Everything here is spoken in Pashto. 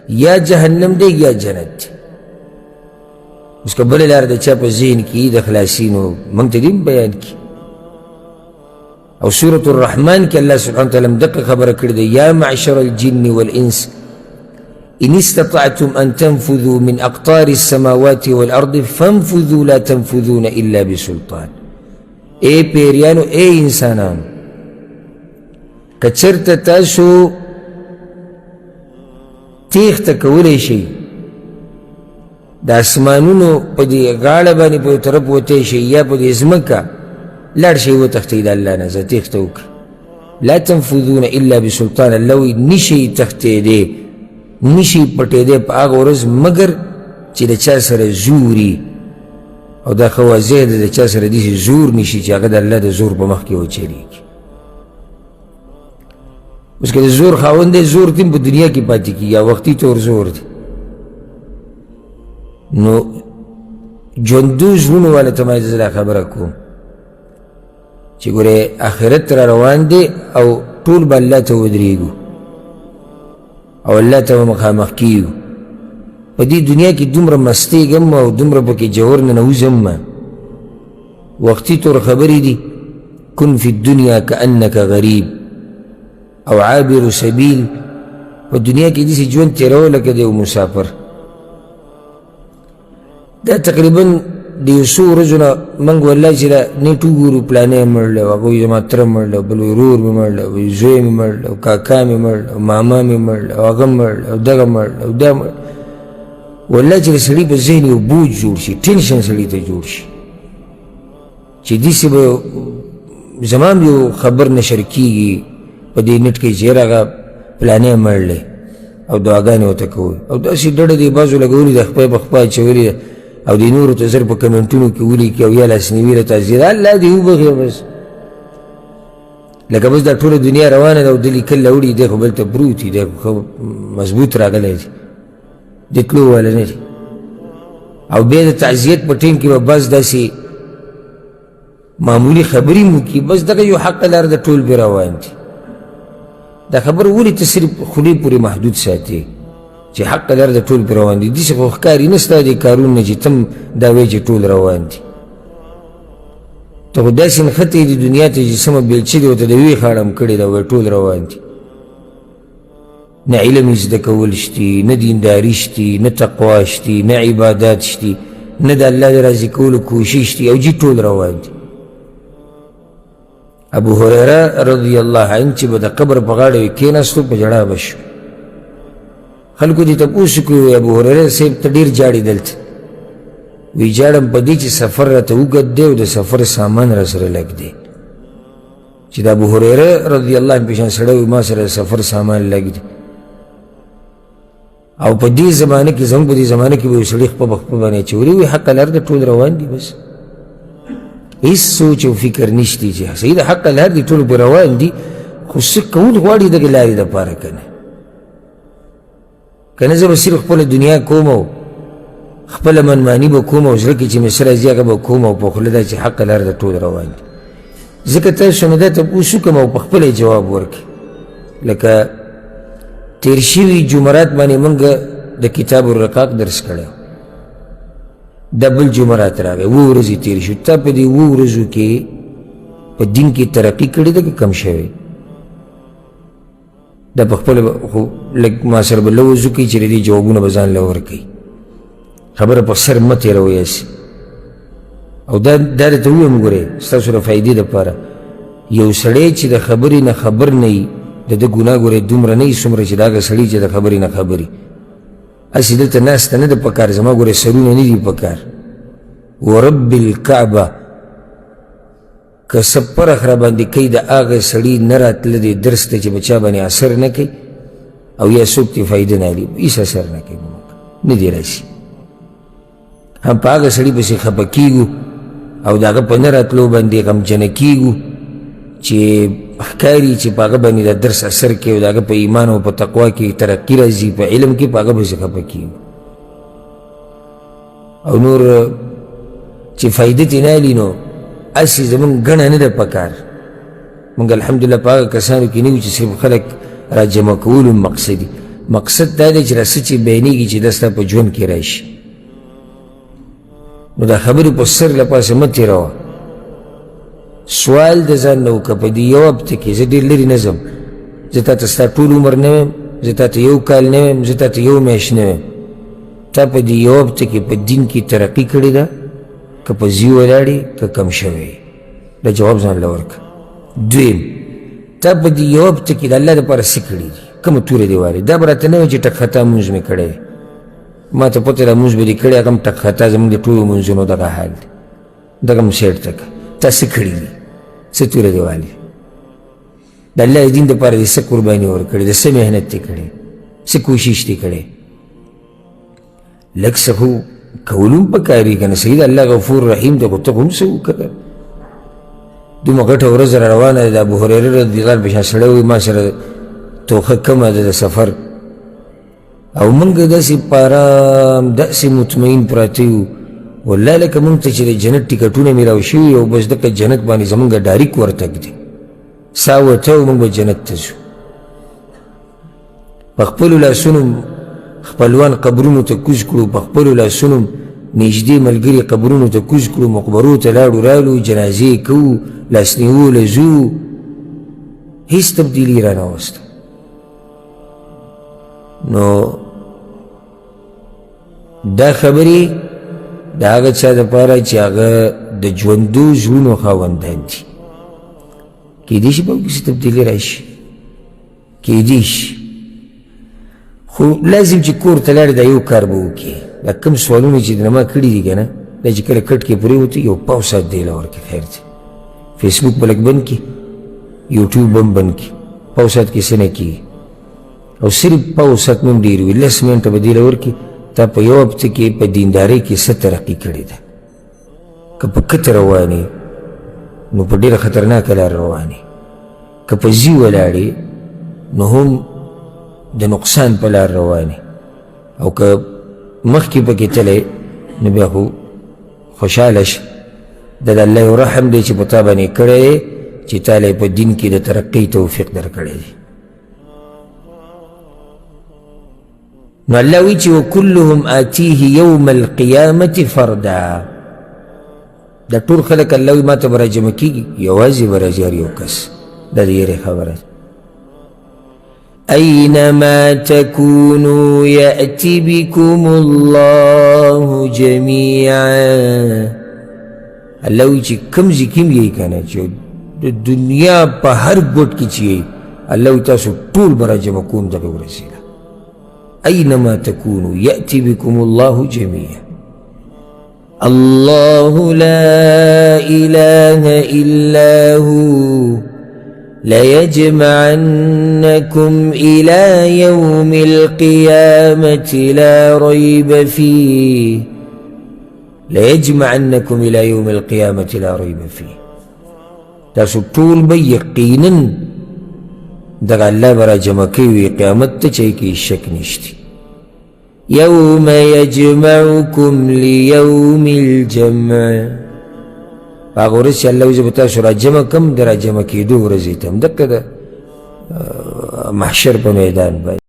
یا جهنم دی یا جنت دی. اس کا بل لار دا چا پا ذہن کی دا خلاصینو منگ تدیم بیان کی. او سورة الرحمن کی اللہ سبحانہ وتعالی مدقق خبر کرده یا معشر الجن والانس ان استطعتم ان تنفذوا من اقطار السماوات والارض فانفذوا لا تنفذون الا بسلطان. اے پیریانو اے انسانانو کچرت تاسو تیخ تکولی شی دا اسمانونو پا دی غاڑا بانی پا طرف وطی شی یا پا دی ازمکا لار شی و تختید اللہ نزا تیخ توک لا تنفذون الا بسلطان. اللہوی نشی تختیدے نشی پٹیدے پا آغا ورز مگر چی دا چا سر زوری او دا خوازه دا چا سر دیسی زور نشی چی آغا دا اللہ دا زور پا مخ کی ہو چلی کی. اس کے زور خواندے زور تیم پا دنیا کی پاتی کی یا وقتی طور زور دی نو جوندو زرونو والا تمہاری زلا خبر اکو چی گورے آخرت را روان دے او طول با اللہ تا ودریگو او اللہ تا مخامخ کیو پا دی دنیا کی دمر مستی گم او دمر پاکی جورن نوزم وقتی طور خبری دی کن فی الدنیا کأنک غریب او عابر سبیل پا دنیا کی دیسی جون تیرو لکا دے و مسافر. دا تقریباً دیوسو رجونا منگو اللہ چلا نیٹو گورو پلانے مرلے وگوی زماتر مرلے بلوی رور میں مرلے وی زوی میں مرلے و کاکا میں مرلے و ماما میں مرلے و اغم مرلے و دغم مرلے و دا مرلے واللہ چلا سڑی پا ذہنی و بوج جوڑ شی ٹینشن سڑی تا جوڑ شی چی دیسی با زمان بیو خبر نشر کی گی پا دی نٹ کی چیر آگا پلانے مرلے او دعاگانی ہوتا کوئی او دا سی ڈڑ دی بازو لگولی دا خپای بخپای چوری او دی نورو تزر پا کمنٹونو کی اولی کی او یا لسنیوی رتا زیر اللہ دی او بخیر بس لکه بس دا طول دنیا روانه دا او دلی کل لوڑی دیکھو بلتا بروتی دیکھو مضبوط را گلے دی دتلو والا ندی او بید تعزیت پا ٹیم کی باز دا سی معمولی خبری مو کی بس دا یو حق لار دا طول بی روان دی دا خبر اولی تصریف خلی پوری محدود ساتی چی حق لار دا طول پر روان دی دیسی خوخکاری نستا دی کارون نجی تم داوی چی طول روان دی تو خود داسی نخطی دی دنیا تا جسم بیلچی دی و تا دوی خارم کردی دا وی طول روان دی نا علم ازدکولشتی نا دینداریشتی نا تقواشتی نا عباداتشتی نا دا اللہ دا رازی کول کوششتی او جی طول روان دی. ابو حریرہ رضی اللہ عنہ چی با دا قبر پغاڑوی کینستو پا جڑا بشو خلقو دی تب اوسو کوئی ابو حریرہ سیب تا دیر جاڑی دلت وی جاڑم پا دی چی سفر را تا اوگد دے و دا سفر سامان را سر لگ دے چی دا ابو حریرہ رضی اللہ عنہ پیشان سڑوی ما سر سفر سامان لگ دے او پا دی زمانے کی زمان پا دی زمانے کی بھئی سڑیخ پا بخپا بانے چوری وی حق لار دا طول روان دی بس اس سوچ و فکر نشتی چی سید حق لار دی طول پا روان دی خسک کون غواری دا لاری دا پارا کنے کنه زب صرف خپل دنیا کوم او خپل منمانی به کوم او زړه کې چې مصر ازیاګه به کوم او په خله دا چې حق لار د ټول روان دي ځکه تاسو نه دا تاسو کوم او په خپل جواب ورکړي لکه تیر شوي جمعرات باندې موږ د کتاب الرقاق درس کړو دبل جمعرات راغی وو ورځې تیر شو ته په دې وو ورځو کې په دین کې ترقی کړې ده که کم شوی دا بخپل لگ ما سر بلوزو کی چلی دی جوابون بزان لور کی خبر پا سر متی روی ایسی او دا تاویم گره ستاسو را فائدی دا پارا یو سڑے چی دا خبری نا خبر نئی دا گناه گره دومره نئی سمره چی دا سڑی چی دا خبری نا خبری اسی دلتا ناس تا ندا پکار زما گره سرون ندی پکار ورب الكعبه که سپر اخرابان دی کئی دا آغا سڑی نرات لدی درست چی بچا بانی اثر نکی او یا سوکتی فائدہ نالی ایس اثر نکی ندی راسی ہم پا آغا سڑی بسی خپا کیگو او دا آغا پا نرات لو باندی غم جنکیگو چی احکاری چی پا آغا بانی دا درس اثر کی او دا آغا پا ایمان و پا تقوی کی ترقی رازی پا علم کی پا آغا بسی خپا کیگو او نور چی فائدہ تی نالی نو اسی زمان گنا ندا پکار منگا الحمدللہ پاگا کسانو کی نیو چی صرف خلق را جمع کولو مقصدی مقصد دا دی چې راسه چې بیانېږي چې دا ستا په ژوند کې راشي. نو دا خبرې په سر له پاسه مه تېروه. سوال د ځان نه وکړه په دې یو هفته کې زه ډېر لرې نه ځم، زه تا ته ستا ټول عمر نه ویم، زه تا ته یو کال نه ویم، زه تا ته یو میاشت نه ویم. تا په دې یو هفته کې په دین کې ترقي کړې ده که په ځي ولاړې که کم شوی. دا جواب ځان له ورکړه. دویم، تا په دې یو هفته کې د الله دپاره څه کړي دي؟ کومه توره دې والې؟ دا به راته نه وایي چې ټک خطا مونځ مې کړی دی. ما ته پته ده مونځ به دې کړی هغه هم ټک خطا زمونږ د ټولو مونځونو دغه حال دی. دغه م سیټ ته که تا څه کړي دي؟ څه توره دې والې؟ د الله دین دپاره دې څه قرباني ورکړې ده؟ څه محنت دې کړی؟ څه کوشش دې کړی؟ لږ څه خو کولو هم پکار وي که نه؟ صحیح ده، الله غفور رحیم ده، خو ته خو هم څه وکړه. دومره ګټه ورځ را روانه ده. د ابو هریره رضیالله عنه په شان سړی وایي ما سره توخه کمه ده د سفر، او موږ داسې په ارام داسې مطمئن پراته یو والله لکه موږ ته چې د جنت ټکټونه میلاو شوي او بس دکه جنت باندې زمونږ ډاریک ورتګ دی. ساه وته او موږ به جنت ته ځو. په خپلو لاسونو خپلوان قبرونو ته کوز کړو، په خپلو لاسونو نږدې ملګري قبرونو ته کوز کړو، مقبرو ته لاړو رالو، جنازې کوو، لاسنیوو له ځو، هېڅ تبدیلي را نه وسته. نو دا خبرې د هغه چا دپاره چې هغه د ژوندو زړونو خاوندان دي. کیدای شي په هغو کښې تبدیلي را شي، کیدای شي، خو لازم چې کور ته لاړې دا یو کار به وکړې. دا کوم سوالونه چې د ما کړي دي که نه، دا چې کله کټ کې پرېوتې یو پاو ساعت دی له ورکړې. خیر دی، فیسبوک به لږ بند کړي، یوټیوب به هم بند کړي. پاو ساعت کې څه نه کېږي، او صرف پاو ساعت مې هم ډېر وي، 10 منټه به دې له ورکړي. تا په یو هفته کې په دیندارۍ کې څه ترقي کړې ده. که په کته روانې نو په ډېره خطرناکه لار روانې، که په ځي ولاړې نو هم د نقصان په لار روانې، او که مخکې پکې تلې نو بیا خو خوشحاله شه. دا د الله یو رحم دی چې په تا باندې کړی دی چې تا له په دین کې د ترقۍ توفیق درکړی دی. نو الله وی چې وکلهم آتیه یوم القیامة فردا. دا ټول خلک الله وی ما ته به راجمع کېږي، یوازې به راځي هر یو کس. دا د یېرې خبره ده. اینما تکونوا یأتی بکم الله جمیعا. الله وی چې کوم ځای کې هم یې که نه، چې د دنیا په هر ګوټ کې چې یې، الله وی تاسو ټول به راجمع کوم دغه ورځې. أينما تكونوا يأتي بكم الله جميعا. الله لا إله إلا هو ليجمعنكم إلى يوم القيامة لا ريب فيه. ليجمعنكم إلى يوم القيامة لا ريب فيه. تاسو ټول به یقینا دغه الله به را جمع کوي قیامت ته، چې کې شک نشته. یوم یجمعکم لیوم الجمع. هغه ورځ چې الله وایي زه به تاسو را جمع کړم، د را جمع کېدو ورځې ته هم دقه د محشر په میدان باندې.